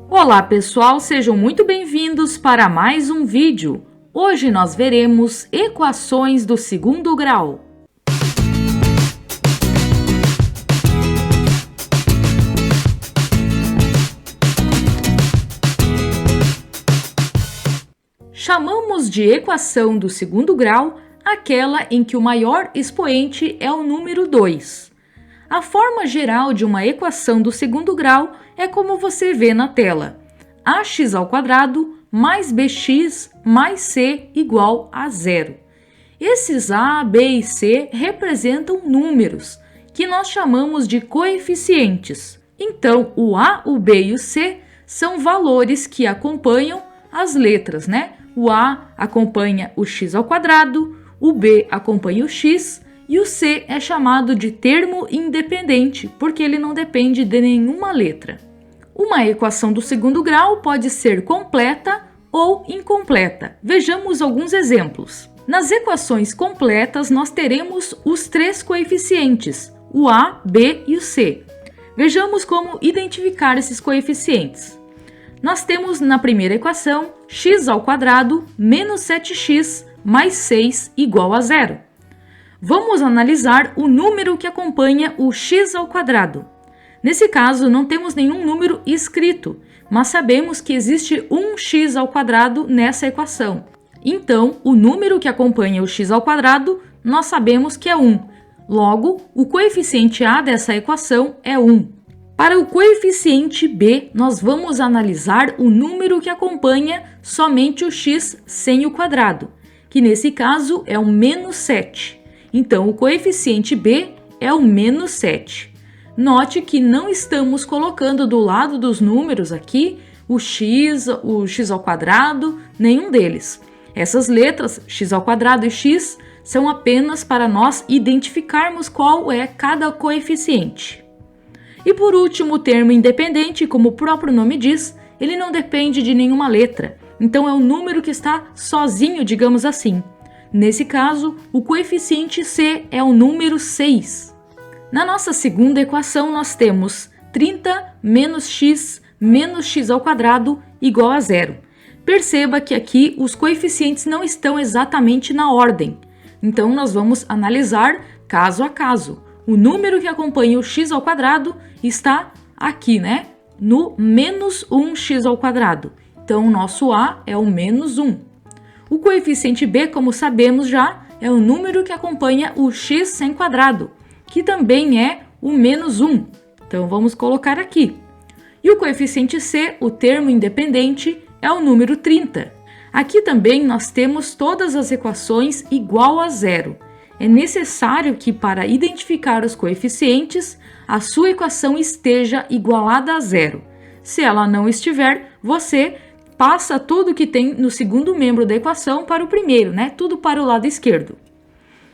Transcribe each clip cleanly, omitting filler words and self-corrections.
Olá pessoal, sejam muito bem-vindos para mais um vídeo. Hoje nós veremos equações do segundo grau. Chamamos de equação do segundo grau aquela em que o maior expoente é o número 2. A forma geral de uma equação do segundo grau é como você vê na tela: ax² mais bx mais c igual a zero. Esses a, b e c representam números, que nós chamamos de coeficientes. Então, o a, o b e o c são valores que acompanham as letras, né? O a acompanha o x², o b acompanha o x, e o c é chamado de termo independente, porque ele não depende de nenhuma letra. Uma equação do segundo grau pode ser completa ou incompleta. Vejamos alguns exemplos. Nas equações completas, nós teremos os três coeficientes, o a, b e o c. Vejamos como identificar esses coeficientes. Nós temos na primeira equação x² menos 7x mais 6 igual a zero. Vamos analisar o número que acompanha o x². Nesse caso, não temos nenhum número escrito, mas sabemos que existe um x² nessa equação. Então, o número que acompanha o x², nós sabemos que é 1. Logo, o coeficiente a dessa equação é 1. Para o coeficiente b, nós vamos analisar o número que acompanha somente o x sem o quadrado, que nesse caso é o menos 7. Então, o coeficiente b é o menos 7. Note que não estamos colocando do lado dos números aqui o x², nenhum deles. Essas letras, x² e x, são apenas para nós identificarmos qual é cada coeficiente. E por último, o termo independente, como o próprio nome diz, ele não depende de nenhuma letra. Então, é um número que está sozinho, digamos assim. Nesse caso, o coeficiente c é o número 6. Na nossa segunda equação, nós temos 30 menos x igual a zero. Perceba que aqui os coeficientes não estão exatamente na ordem. Então, nós vamos analisar caso a caso. O número que acompanha o x² está aqui, né? No menos 1x². Então, o nosso a é o menos 1. O coeficiente b, como sabemos já, é o número que acompanha o x sem quadrado, que também é o menos 1. Então, vamos colocar aqui. E o coeficiente c, o termo independente, é o número 30. Aqui também nós temos todas as equações igual a zero. É necessário que, para identificar os coeficientes, a sua equação esteja igualada a zero. Se ela não estiver, você passa tudo que tem no segundo membro da equação para o primeiro, né? Tudo para o lado esquerdo.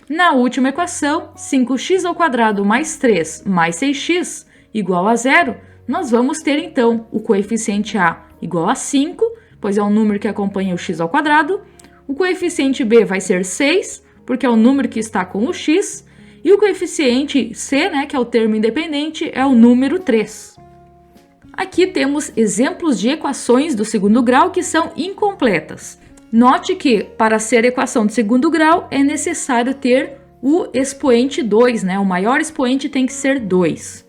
Na última equação, 5x² mais 3 mais 6x igual a zero, nós vamos ter então o coeficiente a igual a 5, pois é o número que acompanha o x², o coeficiente b vai ser 6, porque é o número que está com o x, e o coeficiente c, né, que é o termo independente, é o número 3. Aqui temos exemplos de equações do segundo grau que são incompletas. Note que, para ser equação de segundo grau, é necessário ter o expoente 2, né? O maior expoente tem que ser 2.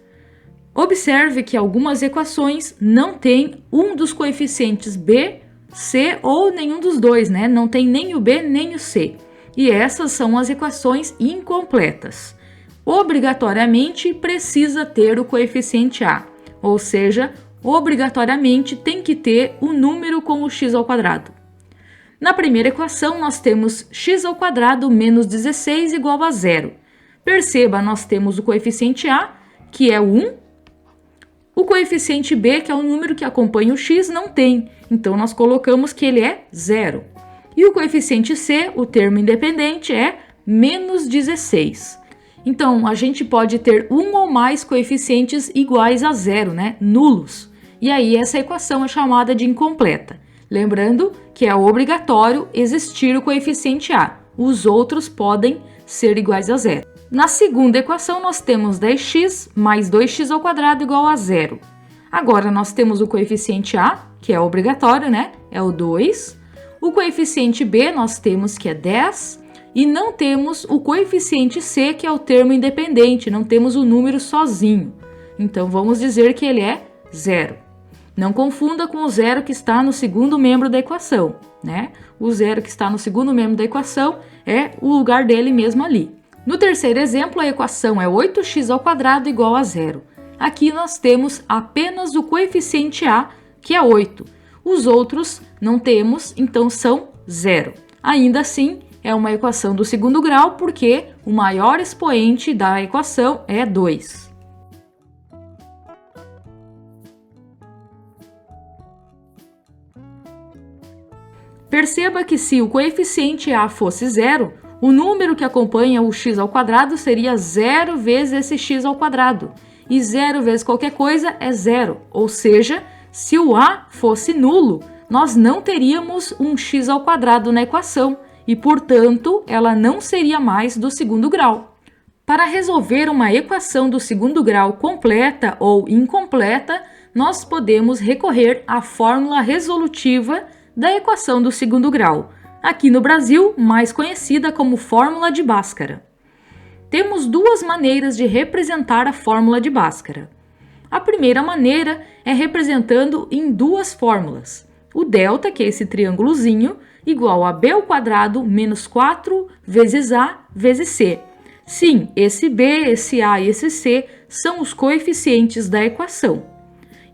Observe que algumas equações não têm um dos coeficientes b, c ou nenhum dos dois, né? Não tem nem o b nem o c. E essas são as equações incompletas. Obrigatoriamente precisa ter o coeficiente a, ou seja, obrigatoriamente tem que ter o número com o x². Na primeira equação, nós temos x² menos 16 igual a zero. Perceba, nós temos o coeficiente a, que é o 1. O coeficiente b, que é o número que acompanha o x, não tem. Então, nós colocamos que ele é zero. E o coeficiente c, o termo independente, é menos 16. Então, a gente pode ter um ou mais coeficientes iguais a zero, né? Nulos. E aí, essa equação é chamada de incompleta. Lembrando que é obrigatório existir o coeficiente a. Os outros podem ser iguais a zero. Na segunda equação, nós temos 10x mais 2x² igual a zero. Agora, nós temos o coeficiente A, que é obrigatório, né? É o 2. O coeficiente B, nós temos que é 10. E não temos o coeficiente C, que é o termo independente, não temos o número sozinho. Então, vamos dizer que ele é 0. Não confunda com o zero que está no segundo membro da equação, né? O zero que está no segundo membro da equação é o lugar dele mesmo ali. No terceiro exemplo, a equação é 8x² igual a 0. Aqui nós temos apenas o coeficiente A, que é 8. Os outros não temos, então são 0. Ainda assim, é uma equação do segundo grau porque o maior expoente da equação é 2. Perceba que se o coeficiente A fosse 0, o número que acompanha o x² seria 0 vezes esse x². E 0 vezes qualquer coisa é 0, ou seja, se o A fosse nulo, nós não teríamos um x² na equação e, portanto, ela não seria mais do segundo grau. Para resolver uma equação do segundo grau completa ou incompleta, nós podemos recorrer à fórmula resolutiva da equação do segundo grau, aqui no Brasil, mais conhecida como fórmula de Bhaskara. Temos duas maneiras de representar a fórmula de Bhaskara. A primeira maneira é representando em duas fórmulas. O delta, que é esse triângulozinho, igual a b² menos 4 vezes A vezes C. Sim, esse B, esse A e esse C são os coeficientes da equação.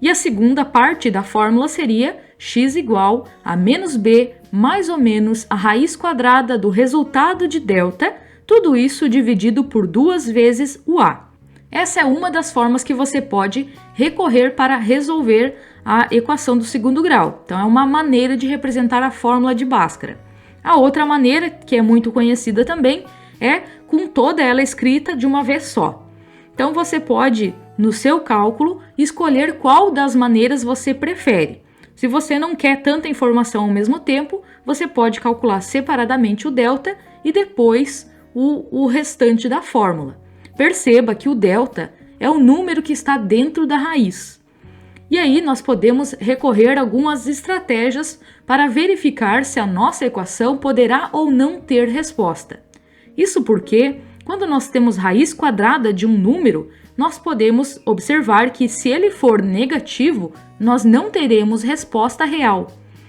E a segunda parte da fórmula seria x igual a menos b mais ou menos a raiz quadrada do resultado de delta, tudo isso dividido por 2 vezes o A. Essa é uma das formas que você pode recorrer para resolver a equação do segundo grau. Então, é uma maneira de representar a fórmula de Bhaskara. A outra maneira, que é muito conhecida também, é com toda ela escrita de uma vez só. Então, você pode, no seu cálculo, escolher qual das maneiras você prefere. Se você não quer tanta informação ao mesmo tempo, você pode calcular separadamente o delta e depois o restante da fórmula. Perceba que o delta é o número que está dentro da raiz. E aí nós podemos recorrer a algumas estratégias para verificar se a nossa equação poderá ou não ter resposta. Isso porque, quando nós temos raiz quadrada de um número, nós podemos observar que se ele for negativo, nós não teremos resposta real.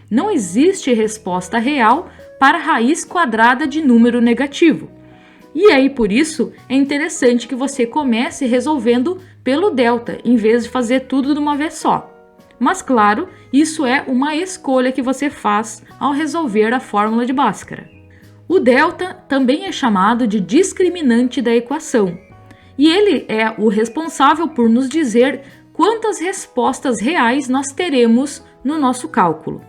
Não existe resposta real para raiz quadrada de número negativo. E aí, por isso, é interessante que você comece resolvendo pelo delta, em vez de fazer tudo de uma vez só. Mas, claro, isso é uma escolha que você faz ao resolver a fórmula de Bhaskara. O delta também é chamado de discriminante da equação. E ele é o responsável por nos dizer quantas respostas reais nós teremos no nosso cálculo.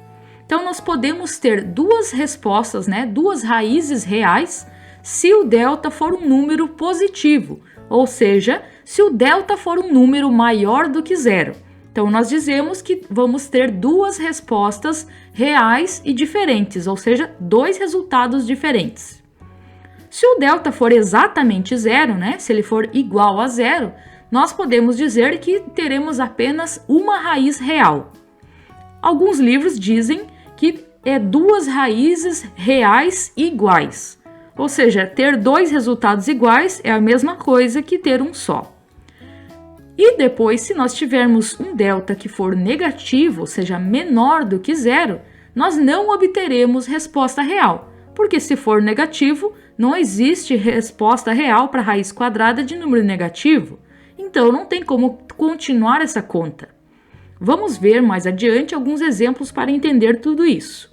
Então, nós podemos ter duas respostas, duas raízes reais, se o delta for um número positivo, ou seja, se o delta for um número maior do que 0. Então, nós dizemos que vamos ter duas respostas reais e diferentes, ou seja, dois resultados diferentes. Se o delta for exatamente 0, se ele for igual a 0, nós podemos dizer que teremos apenas uma raiz real. Alguns livros dizem que é duas raízes reais iguais. Ou seja, ter dois resultados iguais é a mesma coisa que ter um só. E depois, se nós tivermos um delta que for negativo, ou seja, menor do que 0, nós não obteremos resposta real, porque se for negativo, não existe resposta real para a raiz quadrada de número negativo, então não tem como continuar essa conta. Vamos ver mais adiante alguns exemplos para entender tudo isso.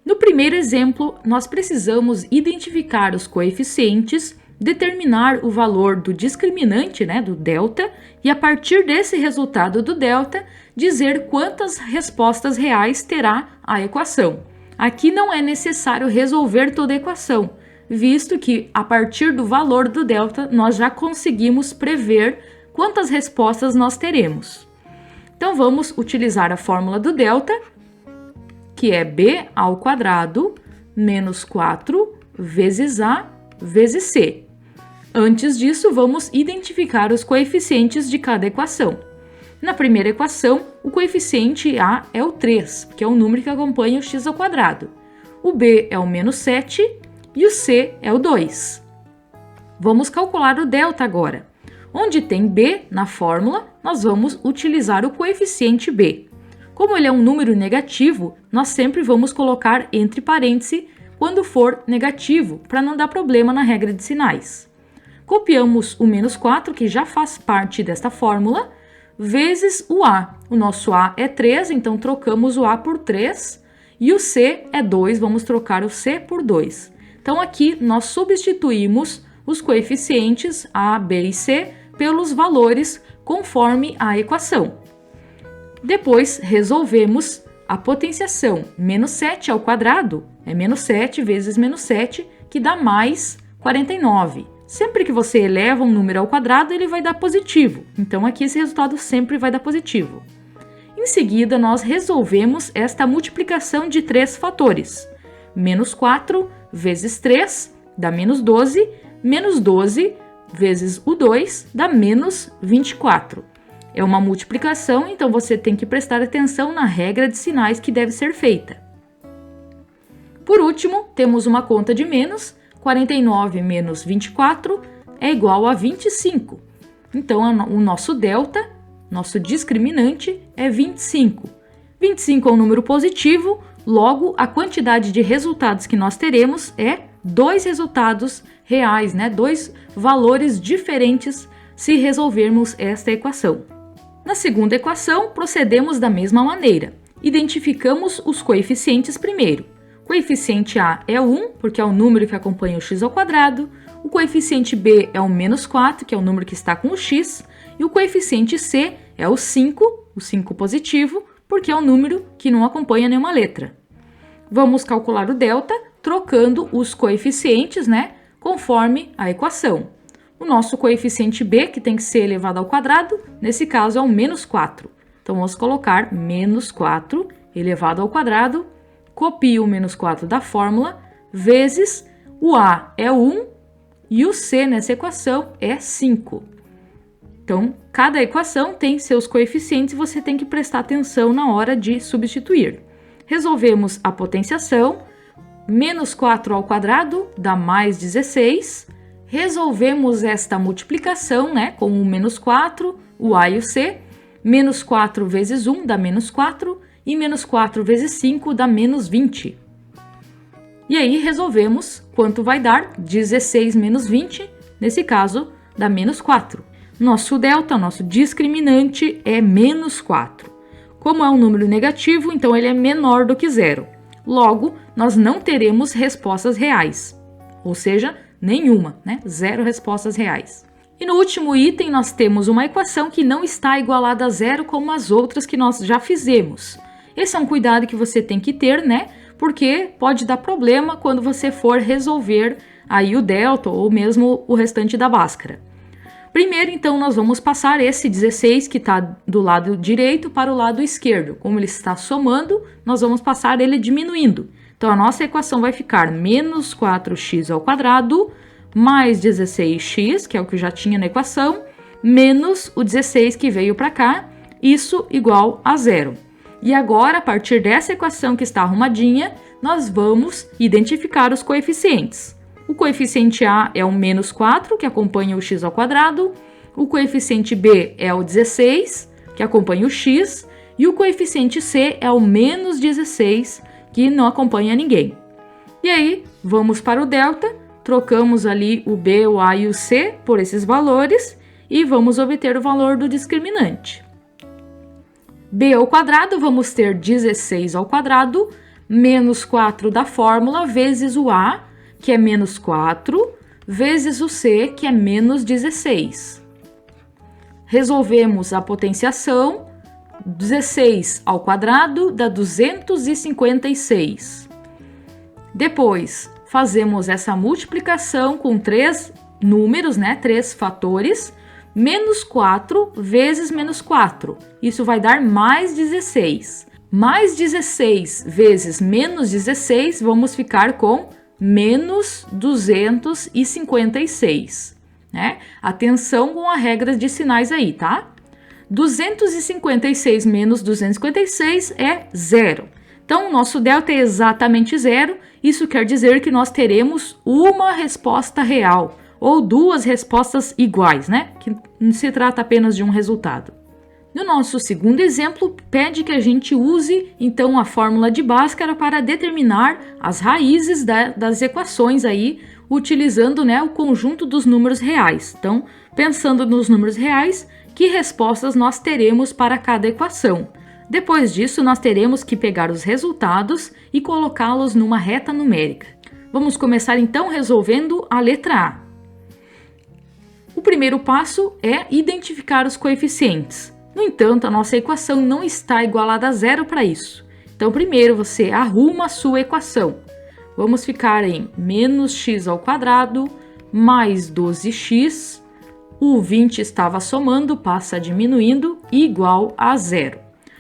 No primeiro exemplo, nós precisamos identificar os coeficientes, determinar o valor do discriminante, do delta, e a partir desse resultado do delta, dizer quantas respostas reais terá a equação. Aqui não é necessário resolver toda a equação, visto que a partir do valor do delta nós já conseguimos prever quantas respostas nós teremos. Então vamos utilizar a fórmula do delta, que é b² menos 4 vezes A vezes C. Antes disso, vamos identificar os coeficientes de cada equação. Na primeira equação, o coeficiente A é o 3, que é o número que acompanha o x ao quadrado. O B é o menos 7 e o C é o 2. Vamos calcular o delta agora. Onde tem B na fórmula, nós vamos utilizar o coeficiente B. Como ele é um número negativo, nós sempre vamos colocar entre parênteses quando for negativo, para não dar problema na regra de sinais. Copiamos o menos 4, que já faz parte desta fórmula, vezes o A. O nosso A é 3, então trocamos o A por 3. E o C é 2, vamos trocar o C por 2. Então, aqui nós substituímos os coeficientes A, B e C pelos valores conforme a equação. Depois, resolvemos a potenciação. Menos 7 ao quadrado é menos 7 vezes menos 7, que dá mais 49. Sempre que você eleva um número ao quadrado, ele vai dar positivo. Então, aqui esse resultado sempre vai dar positivo. Em seguida, nós resolvemos esta multiplicação de 3 fatores. Menos 4 vezes 3 dá menos 12, menos 12 vezes o 2 dá menos 24. É uma multiplicação, então você tem que prestar atenção na regra de sinais que deve ser feita. Por último, temos uma conta de menos. 49 menos 24 é igual a 25. Então, o nosso delta, nosso discriminante, é 25. 25 é um número positivo, logo a quantidade de resultados que nós teremos é 2 resultados reais, né? 2 valores diferentes se resolvermos esta equação. Na segunda equação, procedemos da mesma maneira. Identificamos os coeficientes primeiro. O coeficiente A é 1, porque é o número que acompanha o x ao quadrado. O coeficiente B é o menos 4, que é o número que está com o x. E o coeficiente C é o 5 positivo, porque é o número que não acompanha nenhuma letra. Vamos calcular o delta trocando os coeficientes, né, conforme a equação. O nosso coeficiente B, que tem que ser elevado ao quadrado, nesse caso é o menos 4. Então, vamos colocar menos 4 elevado ao quadrado, copio o menos 4 da fórmula, vezes o A é 1 e o C nessa equação é 5. Então, cada equação tem seus coeficientes e você tem que prestar atenção na hora de substituir. Resolvemos a potenciação. Menos 4 ao quadrado dá mais 16. Resolvemos esta multiplicação, né, com o menos 4, o A e o C. Menos 4 vezes 1 dá menos 4. E menos 4 vezes 5 dá menos 20. E aí, resolvemos quanto vai dar 16 menos 20. Nesse caso, dá menos 4. Nosso delta, nosso discriminante, é menos 4. Como é um número negativo, então ele é menor do que zero. Logo, nós não teremos respostas reais. Ou seja, nenhuma, né? 0 respostas reais. E no último item, nós temos uma equação que não está igualada a zero como as outras que nós já fizemos. Esse é um cuidado que você tem que ter, né? Porque pode dar problema quando você for resolver aí o delta ou mesmo o restante da Bhaskara. Primeiro, então, nós vamos passar esse 16 que está do lado direito para o lado esquerdo. Como ele está somando, nós vamos passar ele diminuindo. Então, a nossa equação vai ficar menos 4x ao quadrado mais 16x, que é o que eu já tinha na equação, menos o 16 que veio para cá, isso igual a zero. E agora, a partir dessa equação que está arrumadinha, nós vamos identificar os coeficientes. O coeficiente A é o menos 4, que acompanha o x ao quadrado. O coeficiente B é o 16, que acompanha o x. E o coeficiente C é o menos 16, que não acompanha ninguém. E aí, vamos para o delta. Trocamos ali o B, o A e o C por esses valores. E vamos obter o valor do discriminante. B ao quadrado, vamos ter 16 ao quadrado, menos 4 da fórmula, vezes o A, que é menos 4, vezes o C, que é menos 16. Resolvemos a potenciação. 16 ao quadrado dá 256. Depois, fazemos essa multiplicação com 3 números, né? 3 fatores. Menos 4 vezes menos 4. Isso vai dar mais 16. Mais 16 vezes menos 16, vamos ficar com menos 256, né? Atenção com a regra de sinais aí, tá? 256 menos 256 é 0. Então, o nosso delta é exatamente 0. Isso quer dizer que nós teremos uma resposta real, ou duas respostas iguais, né? Que não se trata apenas de um resultado. No nosso segundo exemplo, pede que a gente use, então, a fórmula de Bhaskara para determinar as raízes das equações aí, utilizando, né, o conjunto dos números reais. Então, pensando nos números reais, que respostas nós teremos para cada equação. Depois disso, nós teremos que pegar os resultados e colocá-los numa reta numérica. Vamos começar, então, resolvendo a letra A. O primeiro passo é identificar os coeficientes. No entanto, a nossa equação não está igualada a zero para isso. Então, primeiro você arruma a sua equação. Vamos ficar em menos x ao quadrado mais 12x. O 20 estava somando, passa diminuindo, igual a zero.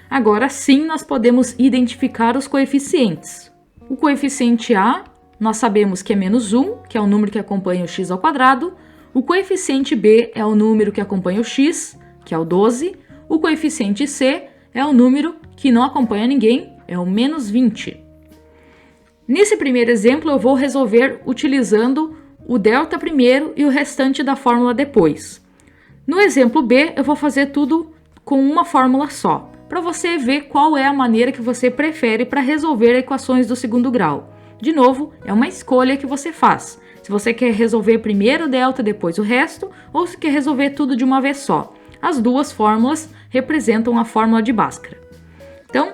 Agora sim, nós podemos identificar os coeficientes. O coeficiente A, nós sabemos que é menos 1, que é o número que acompanha o x ao quadrado. O coeficiente B é o número que acompanha o x, que é o 12. O coeficiente C é o número que não acompanha ninguém, é o menos 20. Nesse primeiro exemplo, eu vou resolver utilizando o delta primeiro e o restante da fórmula depois. No exemplo B, eu vou fazer tudo com uma fórmula só, para você ver qual é a maneira que você prefere para resolver equações do segundo grau. De novo, é uma escolha que você faz. Se você quer resolver primeiro o delta, depois o resto, ou se quer resolver tudo de uma vez só. As duas fórmulas representam a fórmula de Bhaskara. Então,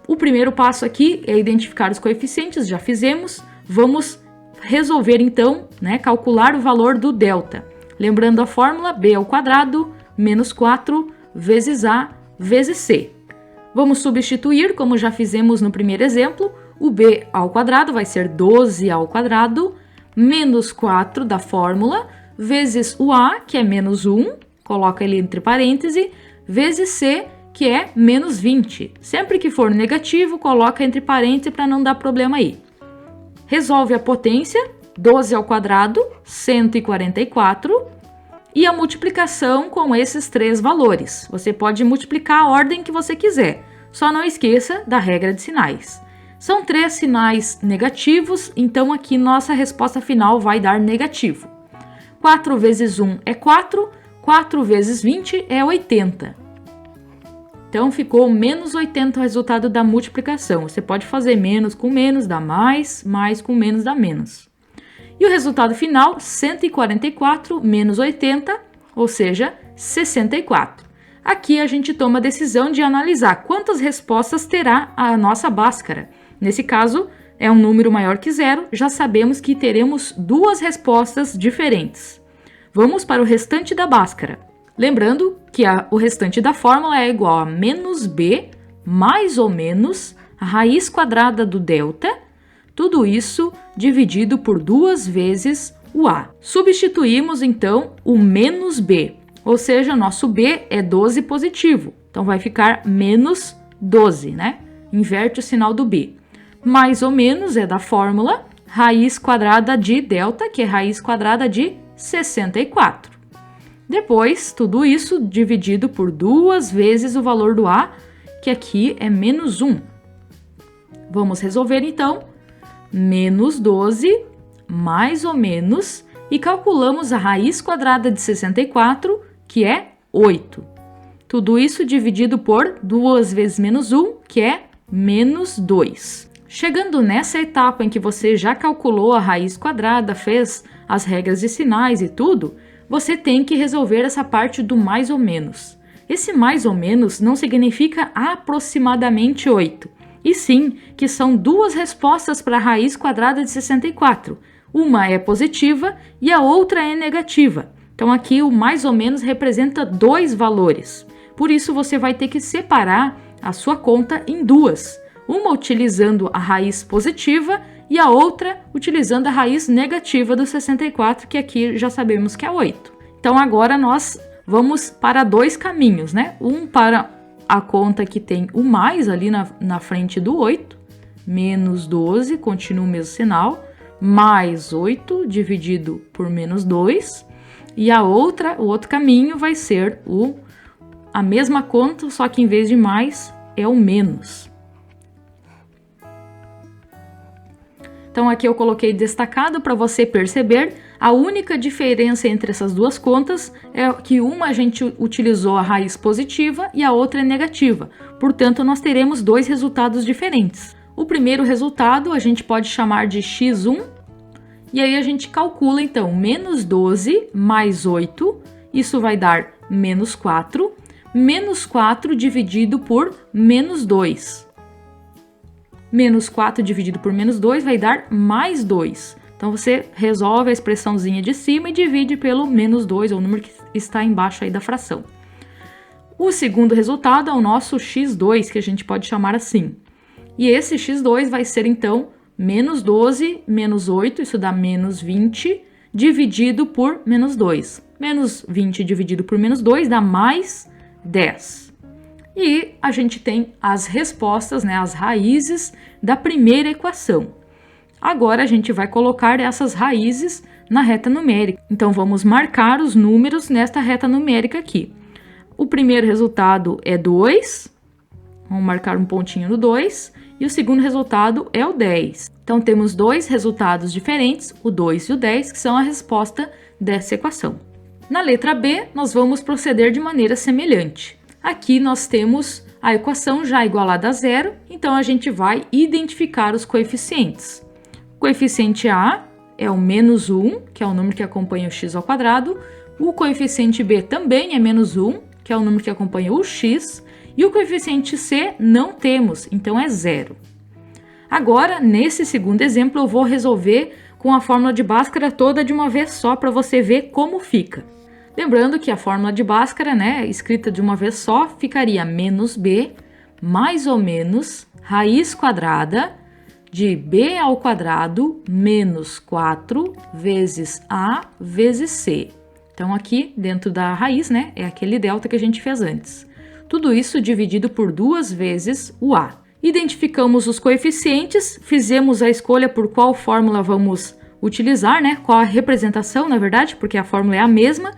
o primeiro passo aqui é identificar os coeficientes, já fizemos. Vamos resolver então, né, calcular o valor do delta. Lembrando a fórmula, b ao quadrado menos 4 vezes a vezes c. Vamos substituir, como já fizemos no primeiro exemplo, o b ao quadrado vai ser 12 ao quadrado menos 4 da fórmula vezes o a, que é menos 1, coloca ele entre parênteses, vezes c, que é menos 20. Sempre que for negativo, coloca entre parênteses para não dar problema aí. Resolve a potência, 12 ao quadrado, 144, e a multiplicação com esses três valores. Você pode multiplicar a ordem que você quiser, só não esqueça da regra de sinais. São três sinais negativos, então aqui nossa resposta final vai dar negativo. 4 vezes 1 é 4, 4 vezes 20 é 80. Então, ficou menos 80 o resultado da multiplicação. Você pode fazer menos com menos, dá mais, mais com menos, dá menos. E o resultado final, 144 menos 80, ou seja, 64. Aqui a gente toma a decisão de analisar quantas respostas terá a nossa Bhaskara. Nesse caso, é um número maior que zero, já sabemos que teremos duas respostas diferentes. Vamos para o restante da Bhaskara. Lembrando que o restante da fórmula é igual a menos b mais ou menos a raiz quadrada do delta, tudo isso dividido por 2 vezes o a. Substituímos então o menos b, ou seja, nosso b é 12 positivo, então vai ficar menos 12, né? Inverte o sinal do b. Mais ou menos é da fórmula raiz quadrada de delta, que é raiz quadrada de 64. Depois, tudo isso dividido por 2 vezes o valor do a, que aqui é menos 1. Vamos resolver então. Menos 12, mais ou menos, e calculamos a raiz quadrada de 64, que é 8. Tudo isso dividido por 2 vezes menos 1, que é menos 2. Chegando nessa etapa em que você já calculou a raiz quadrada, fez as regras de sinais e tudo, você tem que resolver essa parte do mais ou menos. Esse mais ou menos não significa aproximadamente 8, e sim que são duas respostas para a raiz quadrada de 64. Uma é positiva e a outra é negativa. Então aqui o mais ou menos representa dois valores. Por isso você vai ter que separar a sua conta em duas. Uma utilizando a raiz positiva e a outra utilizando a raiz negativa do 64, que aqui já sabemos que é 8. Então agora nós vamos para dois caminhos, né? Um para a conta que tem o mais ali na frente do 8, menos 12, continua o mesmo sinal, mais 8 dividido por menos 2, e o outro caminho vai ser a mesma conta, só que em vez de mais, é o menos. Então, aqui eu coloquei destacado para você perceber. A única diferença entre essas duas contas é que uma a gente utilizou a raiz positiva e a outra é negativa. Portanto, nós teremos dois resultados diferentes. O primeiro resultado a gente pode chamar de x1. E aí a gente calcula, então, menos 12 mais 8. Isso vai dar menos 4. Menos 4 dividido por menos 2. Menos 4 dividido por menos 2 vai dar mais 2. Então, você resolve a expressãozinha de cima e divide pelo menos 2, ou o número que está embaixo aí da fração. O segundo resultado é o nosso x2, que a gente pode chamar assim. E esse x2 vai ser, então, menos 12 menos 8, isso dá menos 20, dividido por menos 2. Menos 20 dividido por menos 2 dá mais 10. E a gente tem as respostas, né, as raízes da primeira equação. Agora a gente vai colocar essas raízes na reta numérica. Então vamos marcar os números nesta reta numérica aqui. O primeiro resultado é 2, vamos marcar um pontinho no 2, e o segundo resultado é o 10. Então temos dois resultados diferentes, o 2 e o 10, que são a resposta dessa equação. Na letra B, nós vamos proceder de maneira semelhante. Aqui nós temos a equação já igualada a zero, então a gente vai identificar os coeficientes. O coeficiente A é o menos 1, que é o número que acompanha o x ao quadrado. O coeficiente B também é menos 1, que é o número que acompanha o x. E o coeficiente C não temos, então é zero. Agora, nesse segundo exemplo, eu vou resolver com a fórmula de Bhaskara toda de uma vez só para você ver como fica. Lembrando que a fórmula de Bhaskara, né, escrita de uma vez só, ficaria menos b mais ou menos raiz quadrada de b ao quadrado menos 4 vezes a vezes c. Então aqui dentro da raiz, né, é aquele delta que a gente fez antes. Tudo isso dividido por 2 vezes o a. Identificamos os coeficientes, fizemos a escolha por qual fórmula vamos utilizar, né, qual a representação, na verdade, porque a fórmula é a mesma.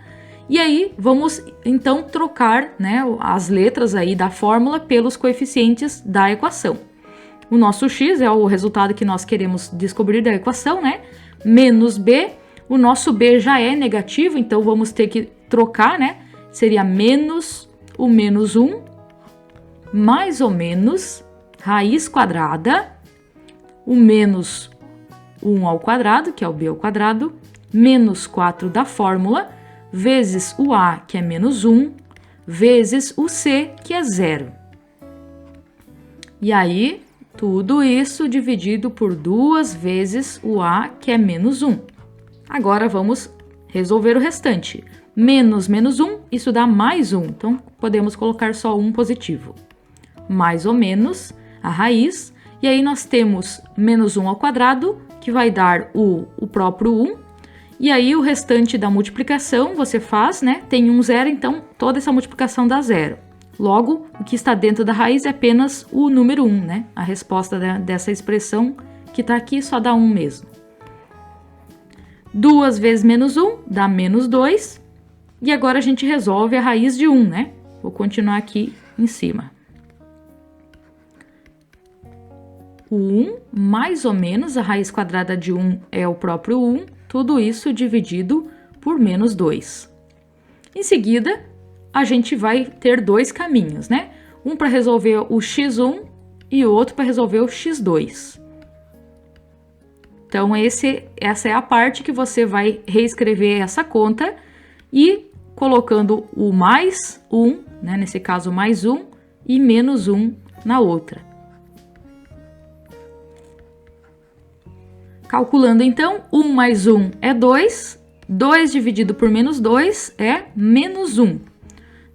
E aí, vamos então trocar, né, as letras aí da fórmula pelos coeficientes da equação. O nosso x é o resultado que nós queremos descobrir da equação, né? Menos b, o nosso b já é negativo, então vamos ter que trocar, né? Seria menos o menos 1, mais ou menos raiz quadrada, o menos 1 ao quadrado, que é o b ao quadrado, menos 4 da fórmula, vezes o a, que é menos 1, vezes o c, que é 0. E aí, tudo isso dividido por 2 vezes o a, que é menos 1. Agora, vamos resolver o restante. Menos menos 1, isso dá mais 1. Então, podemos colocar só 1 positivo. Mais ou menos a raiz. E aí, nós temos menos 1 ao quadrado, que vai dar o próprio 1. E aí, o restante da multiplicação você faz, né? Tem um zero, então toda essa multiplicação dá zero. Logo, o que está dentro da raiz é apenas o número 1, né? A resposta dessa expressão que está aqui só dá 1 mesmo. 2 vezes menos 1 dá menos 2. E agora a gente resolve a raiz de 1, né? Vou continuar aqui em cima. O 1 mais ou menos a raiz quadrada de 1 é o próprio 1. Tudo isso dividido por menos 2. Em seguida, a gente vai ter dois caminhos, né? Um para resolver o x1 e o outro para resolver o x2. Então, essa é a parte que você vai reescrever essa conta e colocando o mais 1, né? Nesse caso, mais 1 e menos 1 na outra. Calculando, então, 1 mais 1 é 2, 2 dividido por menos 2 é menos 1.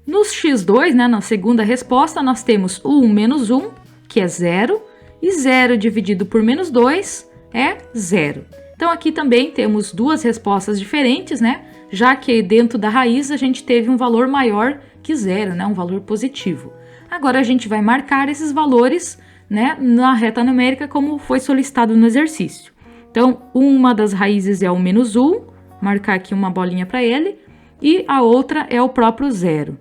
No x2, né, na segunda resposta, nós temos o 1 menos 1, que é 0, e 0 dividido por menos 2 é 0. Então, aqui também temos duas respostas diferentes, né, já que dentro da raiz a gente teve um valor maior que 0, né, um valor positivo. Agora, a gente vai marcar esses valores, né, na reta numérica como foi solicitado no exercício. Então, uma das raízes é o menos 1, marcar aqui uma bolinha para ele, e a outra é o próprio 0.